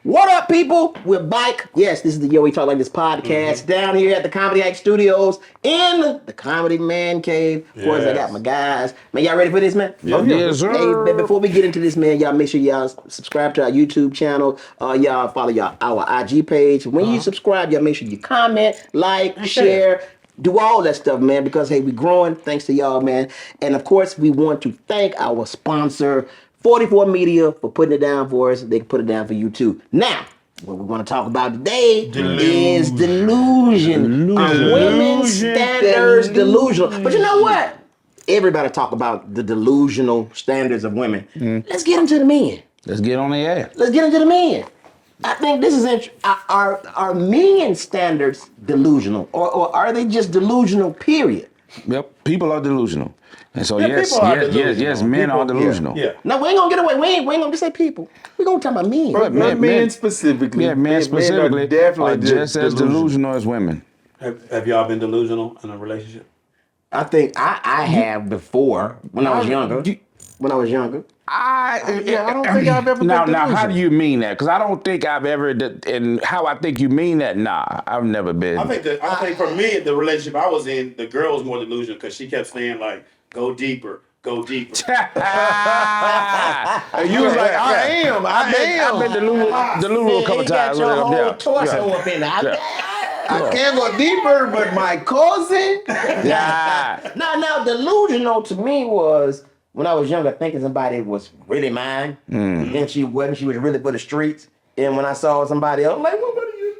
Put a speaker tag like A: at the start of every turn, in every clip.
A: What up, people? We're back. Yes, this is the Yo We Talk Like This podcast down here at the Comedy Act Studios in the Comedy Man Cave. Of course, I got my guys. Man, y'all ready for this, man?
B: Yes, sir.
A: Hey, man, before we get into this, man, y'all make sure y'all subscribe to our YouTube channel. Y'all follow our IG page. When you subscribe, y'all make sure you comment, like, share. Do all that stuff, man, because, hey, we growing thanks to y'all, man. And, of course, we want to thank our sponsor, 44 Media, for putting it down for us. They can put it down for you, too. Now, what we're going to talk about today is delusion. Women's standards, delusional. But you know what? Everybody talk about the delusional standards of women. Let's get into the men.
B: Let's get on the air.
A: Let's get into the men. I think this is interesting. Are men standards delusional, or are they just delusional? Period.
B: Yep, people are delusional, and so yes, men are delusional.
C: Yeah.
A: No, we ain't gonna get away. We ain't gonna just say people. We gonna talk about men.
C: But men specifically.
B: Yeah, men specifically
C: are definitely
B: are just as delusional as women.
C: Have y'all been delusional in a relationship?
A: I think I have before when I was younger.
B: I
C: don't think I've ever been
B: now
C: delusional.
B: how do you mean that? Because I don't think I've ever and how I think you mean that. Nah, I've never been.
C: I think for me, the relationship I was in, the girl was more delusional because she kept saying like, "Go deeper, go deeper."
B: And you was like, I am. I've been delusional a couple times.
A: Your whole torso up in there.
D: I can't go deeper, but my cousin.
B: Yeah.
A: Now, delusional to me was when I was younger, thinking somebody was really mine, and then she wasn't. She was really for the streets. And when I saw somebody else, I'm like, well, what are you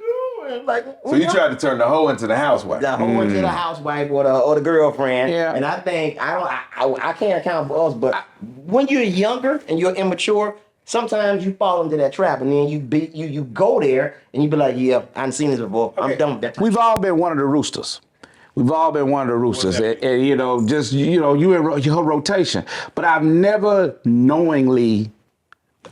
A: doing? Like,
D: So you tried to turn the hoe into the housewife.
A: the whole into the housewife or the girlfriend.
B: Yeah.
A: And I think I can't account for us, but when you're younger and you're immature, sometimes you fall into that trap, and then you go there and you be like, yeah, I've seen this before. I'm done with that.
B: We've all been one of the roosters. We've all been one of the roosters, and you know, just you in your rotation. But I've never knowingly.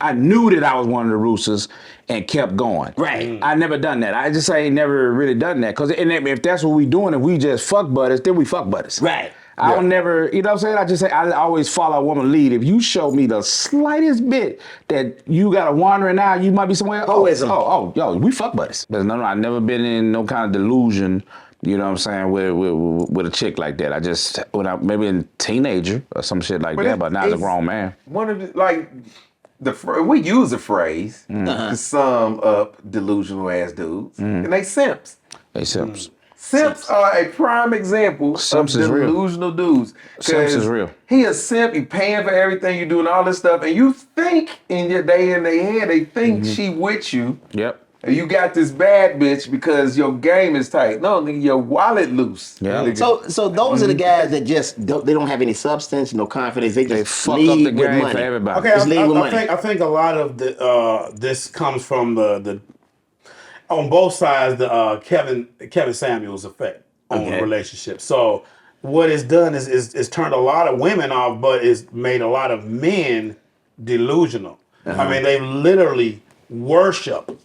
B: I knew that I was one of the roosters and kept going.
A: Right.
B: I never done that. I just ain't never really done that. Cause if that's what we doing, if we just fuck buddies, then we fuck buddies.
A: Right.
B: I don't never, you know what I'm saying? I just say, I always follow a woman lead. If you show me the slightest bit that you got a wandering eye, you might be somewhere else. Yo, we fuck buddies. But no, I've never been in no kind of delusion, you know what I'm saying, with a chick like that. I just, maybe a teenager or some shit like that, but not as a grown man.
D: One of the, we use a phrase to sum up delusional ass dudes, and they simps.
B: They simps.
D: Simps are a prime example
B: Simps
D: of
B: is real.
D: delusional dudes.
B: Simps is real.
D: He a simp, he paying for everything you do and all this stuff, and you think in their head, they think she with you.
B: Yep.
D: And you got this bad bitch because your game is tight. No, nigga, your wallet loose.
B: Yeah.
D: Nigga.
A: So those are the guys that just don't have any substance, no confidence. They just
B: fuck
A: lead
B: up the
A: with
B: game
A: money.
B: for everybody.
C: Okay,
A: Just lead with money.
C: I think a lot of this comes from the on both sides the Kevin Samuels effect on relationships. So what it's done is turned a lot of women off, but it's made a lot of men delusional. I mean, they literally worship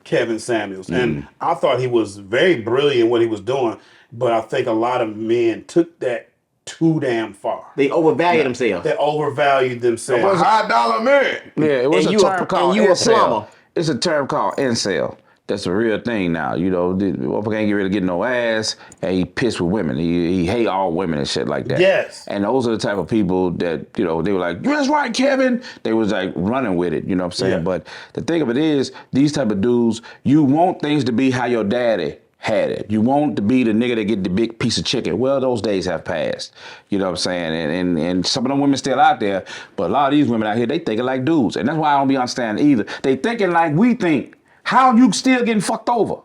C: Kevin Samuels, and I thought he was very brilliant what he was doing, but I think a lot of men took that too damn far.
A: They overvalue themselves.
C: They overvalued themselves.
D: It was a high dollar man.
B: Yeah, it was
A: And
B: a
A: you
B: term called
A: a
B: incel.
A: plumber.
B: It's a term called incel. That's a real thing now. You know, the motherfucker ain't get ready to get no ass, and he pissed with women. He hate all women and shit like that.
C: Yes.
B: And those are the type of people that, you know, they were like, that's right, Kevin. They was like running with it, you know what I'm saying?
C: Yeah.
B: But the thing of it is, these type of dudes, you want things to be how your daddy had it. You want to be the nigga that get the big piece of chicken. Well, those days have passed. You know what I'm saying? And some of them women still out there, but a lot of these women out here, they thinking like dudes. And that's why I don't be understanding either. They thinking like we think. How you still getting fucked over?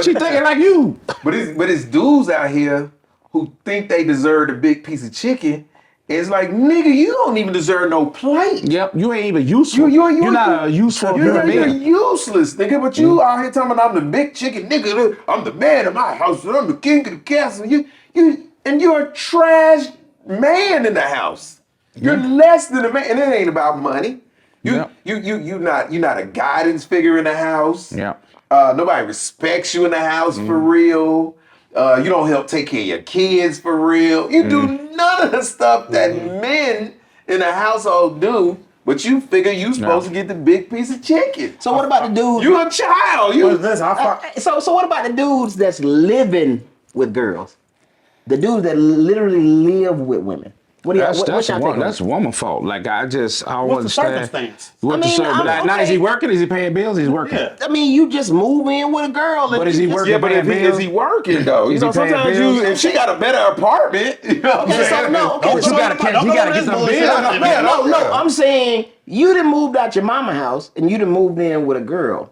B: She thinking like you.
D: But it's dudes out here who think they deserve a big piece of chicken. It's like, nigga, you don't even deserve no plate.
B: Yep, you ain't even useful. You're not a useful human
D: You're
B: being.
D: useless, nigga. But you out here talking about I'm the big chicken, nigga. I'm the man of my house. I'm the king of the castle. You're a trash man in the house. You're less than a man, and it ain't about money. You're not a guidance figure in the house.
B: Yeah.
D: Nobody respects you in the house for real. You don't help take care of your kids for real. You do none of the stuff that men in a household do But you figure you supposed to get the big piece of chicken.
A: So what about the dudes?
D: You a child.
A: So what about the dudes that's living with girls? The dudes that literally live with women. What do y'all? What's y'all take on
B: that's
A: that?
B: woman's fault. Like I
C: What's the
B: understand.
C: circumstance?
B: What the
A: I mean,
B: but now is he working? Is he paying bills? He's working.
C: Yeah.
A: I mean, you just move in with a girl.
B: But is he working?
D: Yeah, but is he working though? You
B: Is
D: know,
B: he paying
D: sometimes
B: bills?
D: if she got a better apartment, you know what I'm
A: Okay, so
D: saying?
A: no, okay,
B: But you gotta get some bills.
A: No. I'm saying you done moved out your mama house and you done moved in with a girl.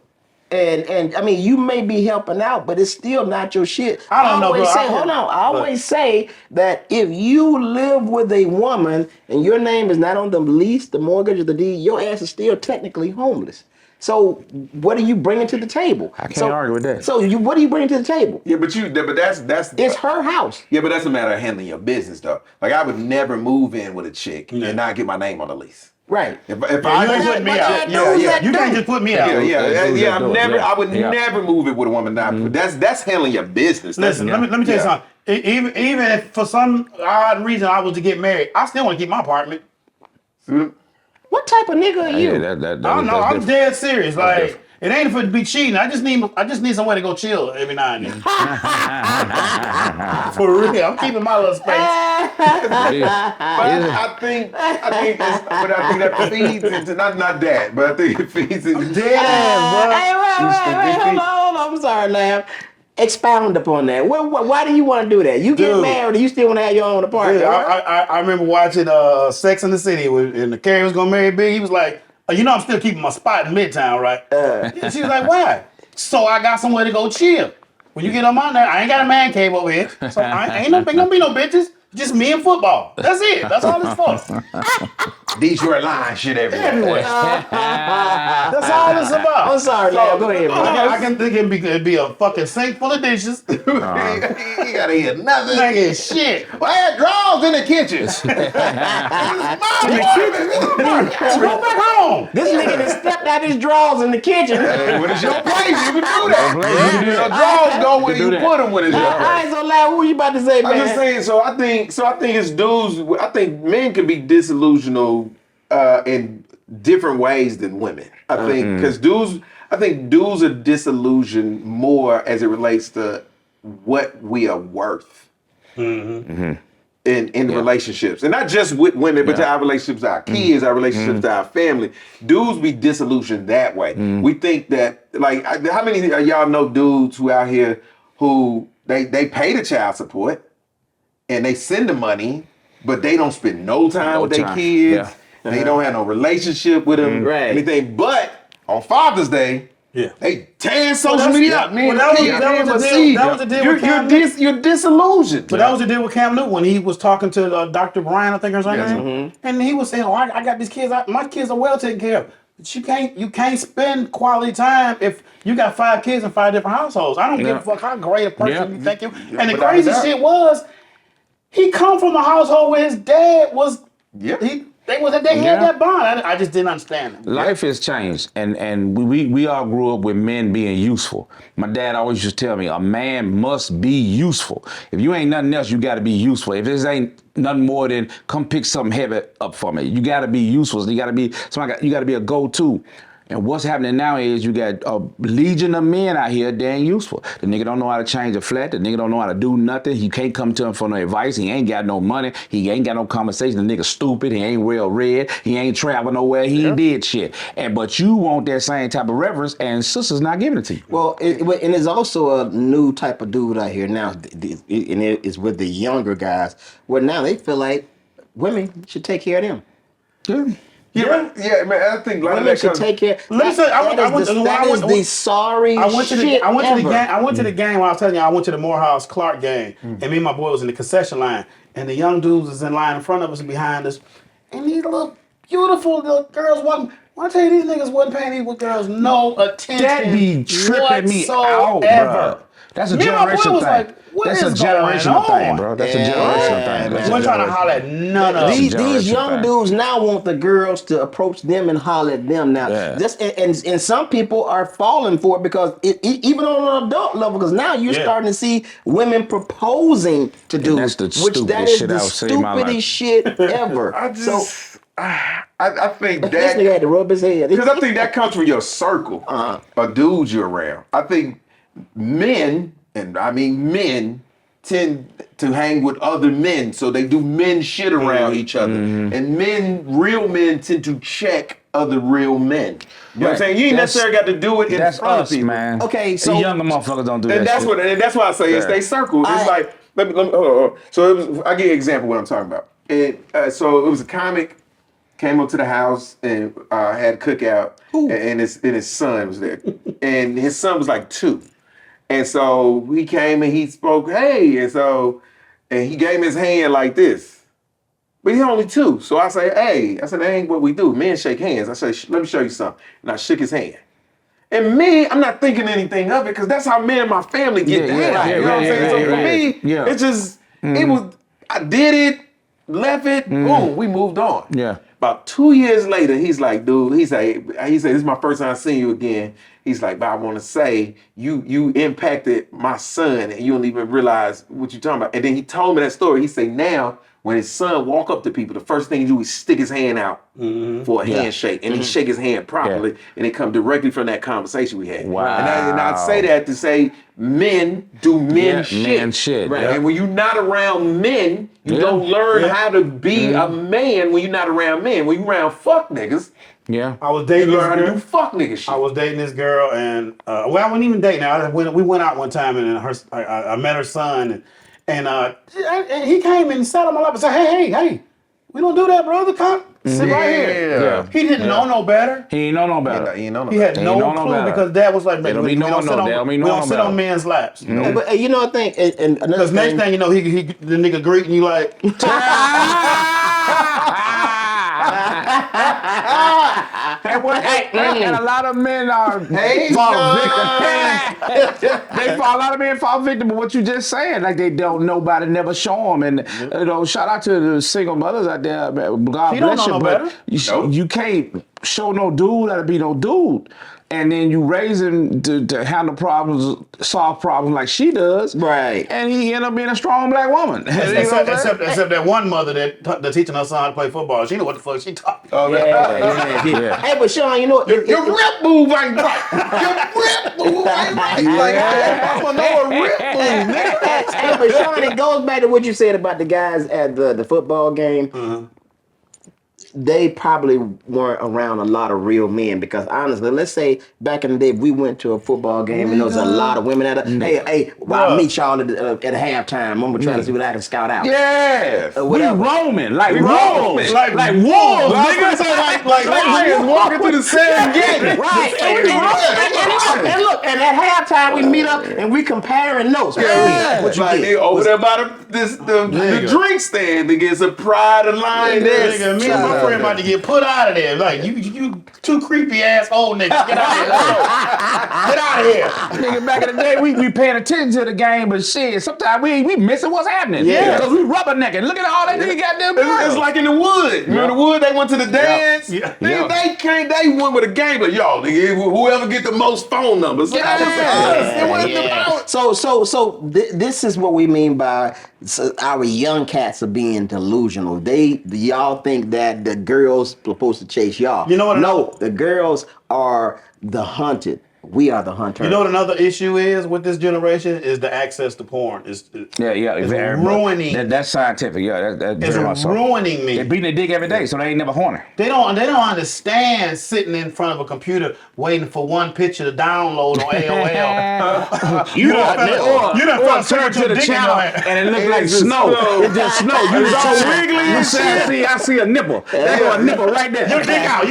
A: And I mean, you may be helping out, but it's still not your shit.
C: I don't know, bro.
A: I always say that if you live with a woman and your name is not on the lease, the mortgage, or the deed, your ass is still technically homeless. So what are you bringing to the table?
B: I can't argue with that.
A: So what are you bringing to the table?
D: Yeah, but that's
A: It's her house.
D: Yeah, but that's a matter of handling your business though. Like I would never move in with a chick and not get my name on the lease.
A: Right.
D: If
C: You
D: I
C: ain't putting me out. You can't just put me out.
D: I would never move it with a woman. Now, that's handling your business.
C: Listen, let me tell you something. Even if for some odd reason I was to get married, I still want to keep my apartment.
A: What type of nigga are you?
C: I don't know. I'm dead serious. Like it ain't for it to be cheating. I just need somewhere to go chill every now and then. For real, I'm keeping my little space.
D: But I think that feeds into not that, but I think it feeds into
A: Hold on. I'm sorry, Lamb. Expound upon that. Why do you want to do that? You get married, you still want to have your own apartment.
C: Yeah,
A: Right?
C: I remember watching Sex and the City and the Carrie was gonna marry Big. He was like, I'm still keeping my spot in Midtown, right? Yeah, she was like, why? So I got somewhere to go chill. When you get on my there, I ain't got a man cave over here, so ain't gonna be no bitches. Just me and football. That's it. That's all it's for.
D: Detroit line shit everywhere.
C: That's all it's about.
A: I'm sorry, Lamb. Go ahead, bro.
C: I can think it'd be a fucking sink full of dishes.
D: You gotta hear nothing.
C: Nigga, shit.
D: Well, I had drawers in the kitchen.
C: Go back home.
A: This nigga done stepped out his drawers in the kitchen.
D: Hey, when it's your place, you can do that. Your drawers go where you put them when it's your
A: All
D: place.
A: right, so Lamb, what you about to say, man?
D: I'm just saying. So I think it's dudes. I think men can be disillusional in different ways than women. I think because dudes are disillusioned more as it relates to what we are worth in relationships, and not just with women, but to our relationships, to our kids, our relationships to our family. Dudes be disillusioned that way. We think that how many of y'all know dudes who out here who they pay the child support and they send the money, but they don't spend no time with their kids. Yeah. They don't have no relationship with them, anything. But on Father's Day, they tear social media up. Man,
C: that was the deal with Cam Newton.
D: You're disillusioned.
C: But that was the deal with Cam Newton when he was talking to Dr. Brian, I think, or something. And he was saying, I got these kids. My kids are well taken care of. But you can't spend quality time if you got 5 kids in 5 different households. I don't give a fuck how great a person you think you. And the crazy shit was, he come from a household where his dad was. They had that bond. I just didn't understand it.
B: Life has changed, and we all grew up with men being useful. My dad always used to tell me, a man must be useful. If you ain't nothing else, you got to be useful. If this ain't nothing more than come pick something heavy up for me, you got to be useful. You got to be you got to be a go-to. And what's happening now is you got a legion of men out here, they ain't useful. The nigga don't know how to change a flat. The nigga don't know how to do nothing. He can't come to him for no advice. He ain't got no money. He ain't got no conversation. The nigga stupid. He ain't well read. He ain't traveled nowhere. He ain't did shit. But you want that same type of reverence, and sisters not giving it to you.
A: Well, and there's also a new type of dude out here now, and it is with the younger guys, where now they feel like women should take care of them.
D: Man. I think
A: women should take care. That is the sorry shit
C: I went to the game when I was telling you I went to the Morehouse Clark game, and me and my boy was in the concession line, and the young dudes was in line in front of us and behind us, and these little beautiful little girls wasn't. When I tell you these niggas wasn't paying these girls no attention.
B: That be tripping me out, bro. That's a generational thing. That's a generational thing, bro. That's a generational thing.
C: We're trying to holler at none of
A: these young dudes now want the girls to approach them and holler at them now. And some people are falling for it because even on an adult level, because now you're starting to see women proposing to dudes,
B: that is the
A: stupidest shit ever.
D: I think
A: This nigga
D: that
A: had to rub his head.
D: because I think that comes from your circle of dudes you're around. I think men, and I mean men, tend to hang with other men, so they do men shit around each other. And real men tend to check other real men. You know what I'm saying? You ain't necessarily got to do it in
B: That's
D: front
B: us,
D: of people.
B: man.
A: Okay, so-
B: the younger motherfuckers don't do
D: And
B: that.
D: that's why I say it's they circle. It's like let me hold on. So I give you an example of what I'm talking about. So it was a comic came up to the house and had a cookout, and his son was there, and his son was like 2, and so he came and he spoke, hey, and he gave me his hand like this. But he's only 2. So I say, hey, that ain't what we do. Men shake hands. I say, let me show you something. And I shook his hand. And me, I'm not thinking anything of it because that's how me and my family get down. You know what I'm saying? So for me, it's just, it was, I did it, left it, boom, we moved on.
B: Yeah.
D: About 2 years later, he's like, dude, he said, this is my first time seeing you again. He's like, but I want to say you impacted my son and you don't even realize what you're talking about. And then he told me that story. He said now, when his son walk up to people, the first thing he do is stick his hand out for a handshake, and he shake his hand properly, and it come directly from that conversation we had.
B: Wow.
D: And I'd say that to say men do men shit.
B: Men shit.
D: Right.
B: Yeah.
D: And when you're not around men, you don't learn how to be a man when you're not around men. When you around fuck niggas,
B: Yeah.
C: I was
D: you
C: dating this
D: learn how to
C: girl.
D: do fuck nigga shit.
C: I was dating this girl, and I wasn't even dating her. We went out one time, and I met her son, and he came and sat on my lap and said, "Hey, we don't do that, brother. Come sit right here."
B: Yeah.
C: He didn't know no better.
B: He ain't know no better.
D: You know
C: He had
B: Ain't
C: no
B: know no
C: clue
B: better.
C: because Dad was like,
B: They don't
C: "We
B: be knowing
C: don't sit
B: no-
C: on-
B: they don't be
C: we
B: knowing
C: don't
B: no
C: sit on
B: better."
C: men's laps." You know?
A: But you know what I think, and another
C: Because next
A: thing,
C: thing you know, he the nigga greeting you like,
B: And a lot of men are
D: Hey,
B: fall victim. A lot of men fall victim of what you just saying. Like they don't nobody never show them. And you know, shout out to the single mothers out there. Man. God
C: He don't
B: bless
C: know
B: you,
C: no
B: but
C: better.
B: you can't show no dude how to be no dude. And then you raise him to handle problems, solve problems like she does.
A: Right.
B: And he end up being a strong black woman. You know what I'm saying?
C: except that one mother that teaching her son how to play football. She know what the fuck she talking.
B: Yeah.
A: Hey, but Sean, you know what?
D: your rip move ain't right. Your rip move ain't right. Like, I don't know a rip move, nigga.
A: Hey, but Sean, it goes back to what you said about the guys at the football game. They probably weren't around a lot of real men because honestly, let's say back in the day, if we went to a football game and there was a lot of women at it. Hey, I'll meet y'all at halftime. I'm gonna try to see what I can scout out.
D: Yes.
B: We
A: Whatever.
B: roaming like
D: roaming.
B: wolves,
C: Like
B: wolves,
D: Niggas
B: nigga.
D: like lions walking through the same gate.
A: Right. And look, and at halftime we meet up and we comparing notes.
D: Yeah.
A: What you
D: Like
A: get?
D: they over there by the drink stand to get some pride of lioness.
C: Nigga, me and my friend about to get put out of there. Like you two creepy ass old niggas. Get out of here. Get out of here.
B: Nigga, back in the day, we paying attention to the game, but shit, sometimes we missing what's happening.
A: Yeah.
B: Because we rubbernecking. Look at all that nigga goddamn
D: It's like in the wood. Remember the wood? They went to the dance.
C: Yeah.
D: They went with a game, but y'all, nigga, whoever get the most phone numbers. So that was us. It wasn't about.
A: So this is what we mean by our young cats are being delusional. Y'all think that the girls supposed to chase y'all.
C: You know what?
A: No, the girls are the hunted. We are the hunter.
C: You know what another issue is with this generation is the access to porn. It's
B: very
C: ruining.
B: That's scientific. Yeah, that's
C: It's
B: very much so.
C: ruining me.
B: They beating their dick every day, so they ain't never horny.
C: They don't understand sitting in front of a computer waiting for one picture to download on AOL. You done
B: Or
C: felt
B: turn to the channel and it look like
D: just
B: snow.
D: snow.
B: It's just snow. You
D: It's all wiggly and shit.
B: I see a nipple. There go a nipple right there.
C: Your dick out.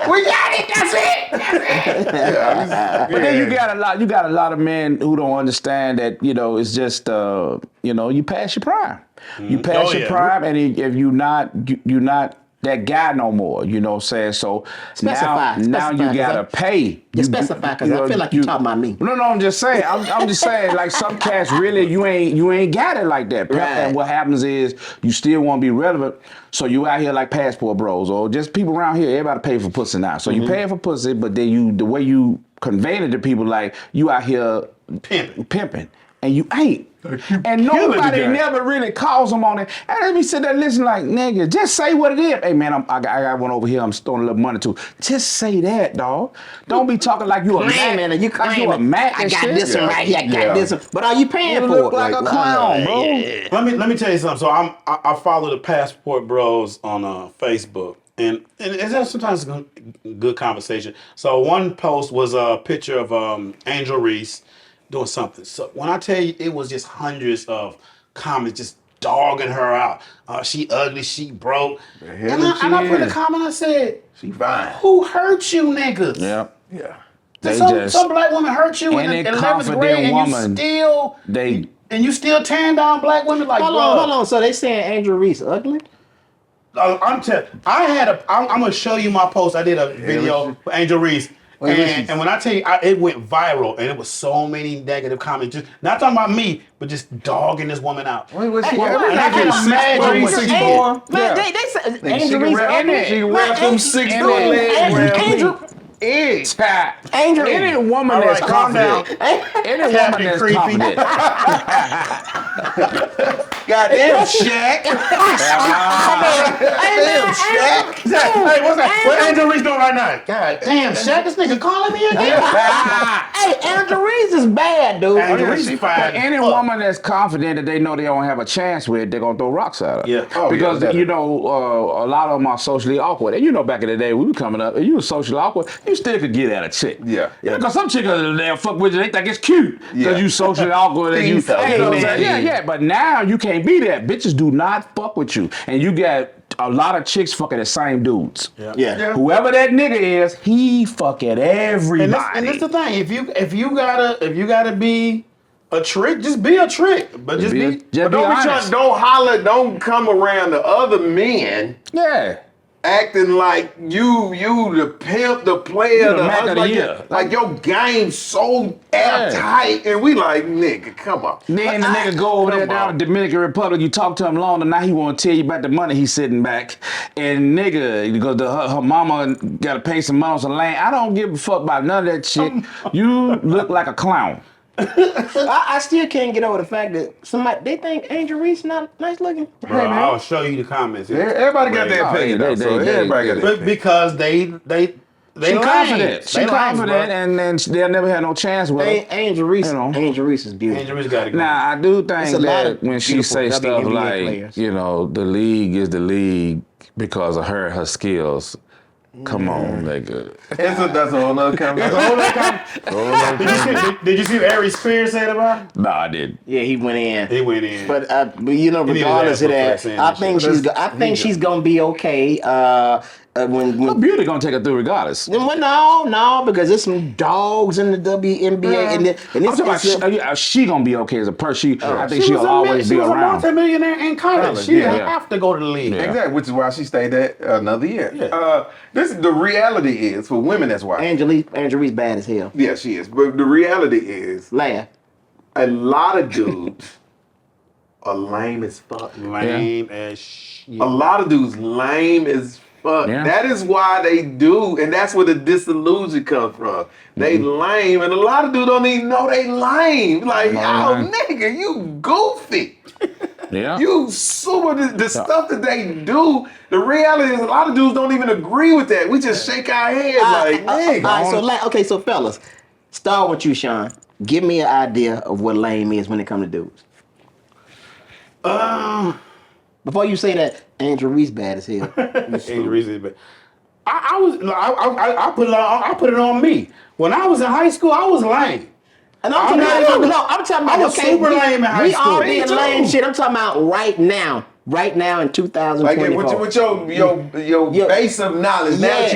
B: We got it. That's it. But then you got a lot of men who don't understand that, it's just you pass your prime. You pass your prime, and if you're not that guy no more, you know what I'm saying? So now you gotta pay.
A: You specify because I feel like you talking about me.
B: No, I'm just saying. I'm just saying, like some cats really you ain't got it like that.
A: Right.
B: And what happens is you still want to be relevant, so you out here like passport bros or just people around here. Everybody pay for pussy now, so you paying for pussy, but then the way you convey it to people like you out here
C: Pimping.
B: and you ain't. And nobody never really calls them on it. And let me sit there and listen like, nigga, just say what it is. Hey, man, I got one over here I'm throwing a little money to. Just say that, dog. Don't be talking like you a Mac.
A: Man, you
B: like you a
A: claiming,
B: Mac
A: I
B: and
A: got
B: shit.
A: this one right here, I got this one. But are you paying
B: You
A: for
B: look
A: it?
B: like a clown, bro.
C: Let me tell you something. So I follow the Passport Bros on Facebook, and it's just sometimes a good conversation. So one post was a picture of Angel Reese doing something. So when I tell you, it was just hundreds of comments just dogging her out. She ugly, she broke. And I put in the comment, I said,
D: she fine.
C: who hurt you niggas?
B: Yep.
D: Yeah.
C: Some black woman hurt you in the 11th grade and you still tearing down black women like,
A: hold on. So they saying Angel Reese ugly?
C: I'm gonna show you my post. I did a video for Angel Reese, and when I tell you, it went viral, and it was so many negative comments. Just not talking about me, but just dogging this woman out.
D: Wait, was she?
C: And I can imagine what she did.
A: Man, they said Angel Reese ugly.
D: She wrapped them 6 foot legs around
A: Angel,
B: any woman that's confident, any woman that's confident.
D: Goddamn Shaq. Goddamn Shaq.
C: Hey, what's that? What Angel Reese doing right now? God damn, Shaq, this nigga calling me again.
A: Hey, Angel Reese is bad, dude.
C: Angel Reese is fine.
B: Any woman that's confident that they know they don't have a chance with, they're gonna throw rocks at her.
C: Yeah.
B: Because you know, a lot of them are socially awkward. And you know, back in the day, we were coming up, and you were socially awkward, you still could get at a chick.
D: Yeah.
B: Because some chicks they'll fuck with you, they think it's cute. Because you socially awkward and you know what I'm saying? Yeah. But now you can't be that. Bitches do not fuck with you. And you got a lot of chicks fucking the same dudes.
A: Yeah.
B: Whoever that nigga is, he fuck at everybody.
C: And that's the thing. If you gotta be a trick, just be a trick. But just be
B: honest.
D: Don't holler, don't come around the other men.
B: Yeah.
D: Acting like you the pimp, the player,
B: the Mac of the year.
D: Like your game's so airtight, and we like, nigga, come on.
B: Then the nigga go over there down in the Dominican Republic, you talk to him long, and now he want to tell you about the money he's sitting back. And nigga, because her mama got to pay some money on some land. I don't give a fuck about none of that shit. You look like a clown.
A: I still can't get over the fact that they think Angel Reese not nice looking.
C: Bro, I'll show you the comments.
D: Everybody got their opinion. Everybody got their opinion.
C: Because they
B: She confident. She confident, and then they'll never have no chance with her.
A: Angel Reese. Angel Reese is beautiful.
C: Angel Reese got to go.
B: Now I do think that when she say stuff
A: WNBA
B: like,
A: players.
B: you know, the league is the league because of her skills. Come on, nigga.
D: That's a whole nother conversation.
C: Did you see what Ari Spears said about her?
B: No, I didn't.
A: Yeah, he went in.
C: But
A: But you know, regardless of that, I think she's gonna be okay. When
B: Beauty gonna take her through regardless.
A: Well, no, because there's some dogs in the WNBA, and
B: I'm talking about she gonna be okay as a person. I think
C: she
B: she'll always be around.
C: She was a multimillionaire in college. She didn't have to go to the league.
B: Yeah.
D: Exactly, which is why she stayed there another year.
C: Yeah.
D: This is the reality is for women. That's why
A: Angel Reese bad as hell.
D: Yeah, she is. But the reality is,
A: Laugh.
D: a lot of dudes are lame as fuck.
C: Lame as shit.
D: A lot of dudes lame as fuck.
B: Yeah.
D: That is why they do, and that's where the disillusion comes from. They lame, and a lot of dudes don't even know they lame. Like, nigga, you goofy.
B: Yeah.
D: You super the stuff that they do. The reality is a lot of dudes don't even agree with that. We just shake our head like, nigga.
A: All right, so fellas, start with you, Sean. Give me an idea of what lame is when it comes to dudes. Before you say that, Angel Reese bad as hell.
C: Angel Reese is bad. I put it on me. When I was in high school, I was lame.
A: And I'm talking about,
C: I was super lame in high
A: we
C: school.
A: all being lame shit. I'm talking about right now in 2024.
D: Like with your base of knowledge, now that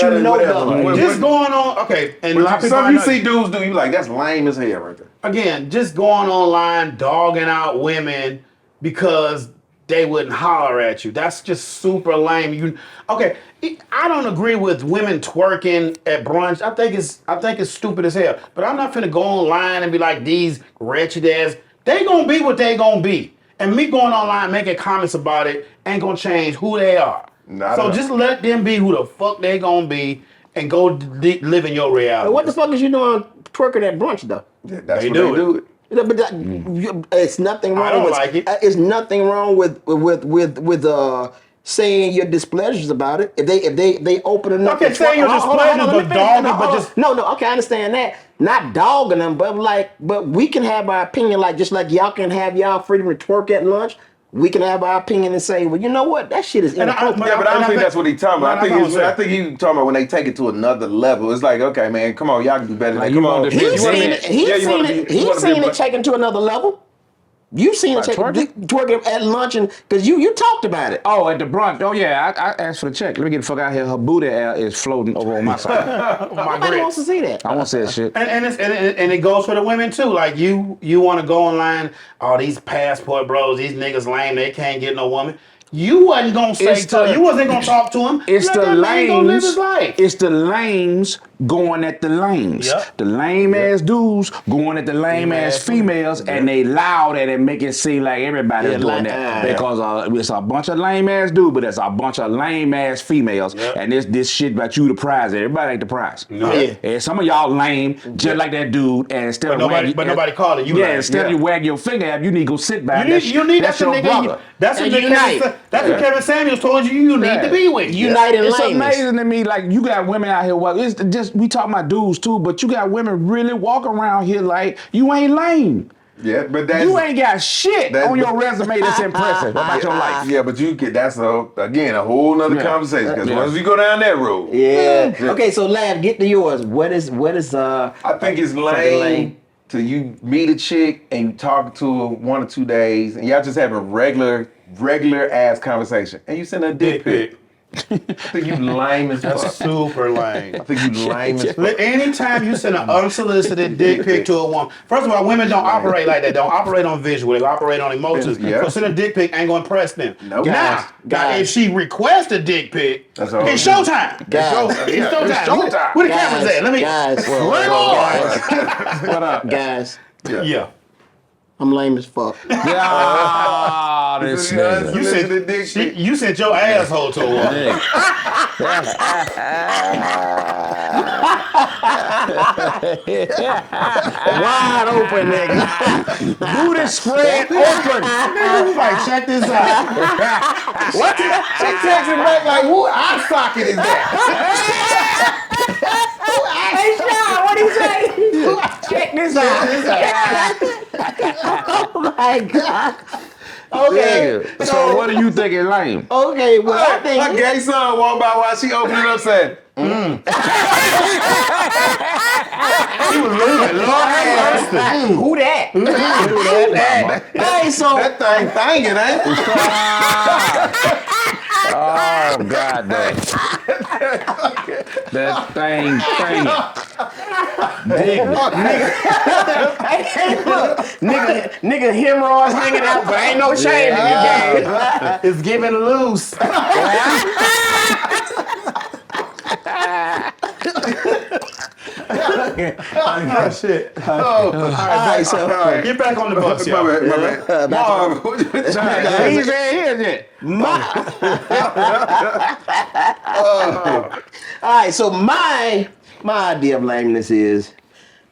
D: you know better.
C: Just going on, okay. And
D: some you see dudes do, you like, that's lame as hell right there.
C: Again, just going online, dogging out women because they wouldn't holler at you. That's just super lame. I don't agree with women twerking at brunch. I think it's stupid as hell. But I'm not finna go online and be like these wretched ass. They gonna be what they gonna be. And me going online making comments about it ain't gonna change who they are. Just let them be who the fuck they gonna be and go live in your reality.
A: What the fuck is you doing twerking at brunch though?
D: That's what they do it.
A: But it's nothing wrong
C: I don't
A: with
C: like it.
A: It's nothing wrong with saying your displeasures about it. If they open enough.
C: Okay, saying your displeasures, but dogging, but just
A: no. Okay, I understand that. Not dogging them, but we can have our opinion. Like just like y'all can have y'all freedom to twerk at lunch. We can have our opinion and say, well, you know what, that shit is inappropriate.
D: Yeah, but I don't think that's what he's talking about. I think he's talking about when they take it to another level. It's like, okay, man, come on, y'all can do better than that. Come on.
A: He's seen it taken to another level. You've seen it twerking at lunch, and because you talked about it.
B: Oh, at the brunch. Oh yeah, I asked for the check. Let me get the fuck out of here. Her booty is floating over on my side.
A: Nobody wants to see that.
B: I want to say that shit.
C: And it goes for the women too. Like you want to go online. All these passport bros, these niggas lame. They can't get no woman. You wasn't gonna you wasn't gonna talk to him.
B: It's
C: Let
B: the
C: that man go live his
B: lames.
C: life.
B: It's the lames going at the lames.
C: Yep.
B: The lame ass dudes going at the lame ass females, and they loud at it, make it seem like everybody's doing that because it's a bunch of lame ass dudes, but it's a bunch of lame ass females, and this shit about you the prize. Everybody ain't the prize. And some of y'all lame, just like that dude. And instead of
C: nobody called it.
B: Instead of you wag your finger at, you need to go sit back.
C: That's your brother. That's what Kevin Samuels told you need to be with.
A: United
B: It's
A: lameness.
B: amazing to me, like you got women out here. Well, it's just we talking about dudes too, but you got women really walk around here like you ain't lame.
D: Yeah, but that's,
B: you ain't got shit on your resume that's impressive about your life.
D: Yeah, but that's again a whole nother conversation. Because once you go down that road,
A: Okay, so Lab, get to yours. What is
D: I think it's lame till you meet a chick and you talk to her 1 or 2 days and y'all just having regular ass conversation and you send a dick pic. I think you lame as fuck.
C: That's super lame.
D: I think you lame as fuck.
C: Anytime you send an unsolicited dick pic to a woman, first of all, women don't operate like that. Don't operate on visual. They operate on emotions. So send a dick pic ain't gonna impress them.
D: Nope.
C: Now, if she requests a dick pic, it's showtime. It's showtime. Where the cameras at? Let me.
A: What up, guys?
C: Yeah.
A: I'm lame as fuck.
B: This nigga.
C: You sent your asshole to a woman.
A: Wide open, nigga.
B: Booty spread open.
C: Like, check this out.
D: What? She texting back like, "Who eye socket is that?"
A: Hey, Sean, what do you say? Check this out. Oh my God. Okay.
B: So what do you think is lame?
A: Okay, well, I think
D: my gay son walked by while she opened it up saying,
C: He was looking. Lord have mercy.
A: who that? Who that? Hey, so
D: that thing banging, ain't it?
B: Oh God, that thing.
A: hey, look, nigga, hemorrhoids hanging out, but ain't no shame in the game.
C: It's giving loose. Oh shit.
A: All right, so
C: Get back on the bus, y'all.
D: My bad.
B: He's in here.
A: all right, so my idea of lameness is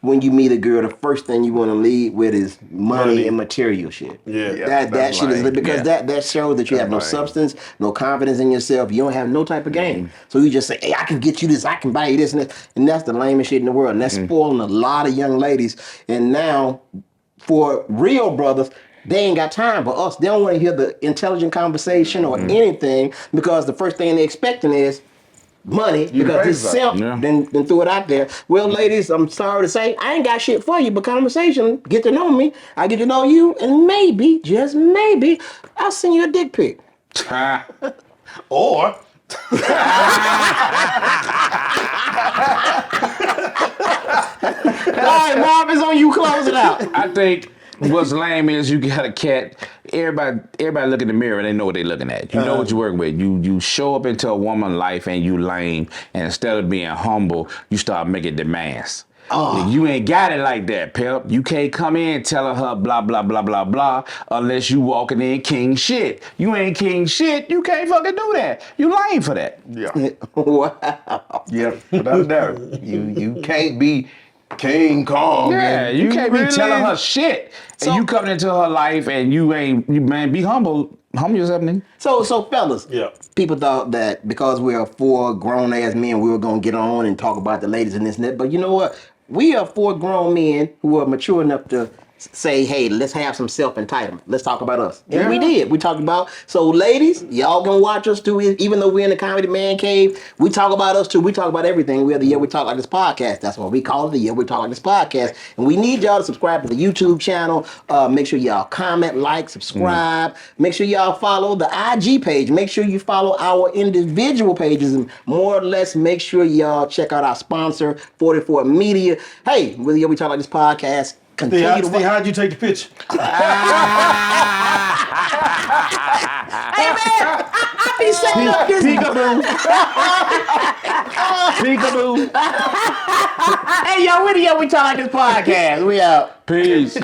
A: when you meet a girl, the first thing you want to lead with is money and material shit. That shit is because that shows that you have no substance, no confidence in yourself. You don't have no type of game. So you just say, "Hey, I can get you this, I can buy you this and that," and that's the lamest shit in the world. And that's spoiling a lot of young ladies. And now, for real brothers, they ain't got time for us. They don't want to hear the intelligent conversation or anything because the first thing they're expecting is money because this simp then threw it out there. Well, ladies, I'm sorry to say, I ain't got shit for you, but conversation, get to know me, I get to know you, and maybe, just maybe, I'll send you a dick pic.
C: Or
A: All right, Marv, it's on you, close it out.
B: I think what's lame is you got a cat. Everybody look in the mirror and they know what they looking at. You know what you work with. You show up into a woman's life and you lame, and instead of being humble, you start making demands. You ain't got it like that, pimp. You can't come in telling her blah, blah, blah, blah, blah, unless you walking in king shit. You ain't king shit. You can't fucking do that. You lame for that.
D: Yeah.
A: Wow.
D: Yeah, without a doubt. You can't be King Kong.
B: Yeah,
D: and
B: you can't be
D: really-
B: telling her shit. And you coming into her life and you man, be humble. Humble yourself, nigga.
A: So fellas,
C: Yeah.
A: people thought that because we are four grown ass men, we were gonna get on and talk about the ladies and this and that. But you know what? We are four grown men who are mature enough to say, hey, let's have some self-entitlement. Let's talk about us. And we did. We talked about, so ladies, y'all can watch us too, even though we're in the comedy man cave. We talk about us too. We talk about everything. We're the Yeah We Talk Like This podcast. That's what we call it, the Yeah We Talk Like This podcast. And we need y'all to subscribe to the YouTube channel. Make sure y'all comment, like, subscribe. Make sure y'all follow the IG page. Make sure you follow our individual pages. And more or less, make sure y'all check out our sponsor, 44 Media. Hey, with the Yeah We Talk Like This podcast.
C: Steve, how'd you take the picture?
A: Hey man, I be setting up this.
B: Peekaboo.
A: Hey yo, we talk like this podcast. We out.
B: Peace.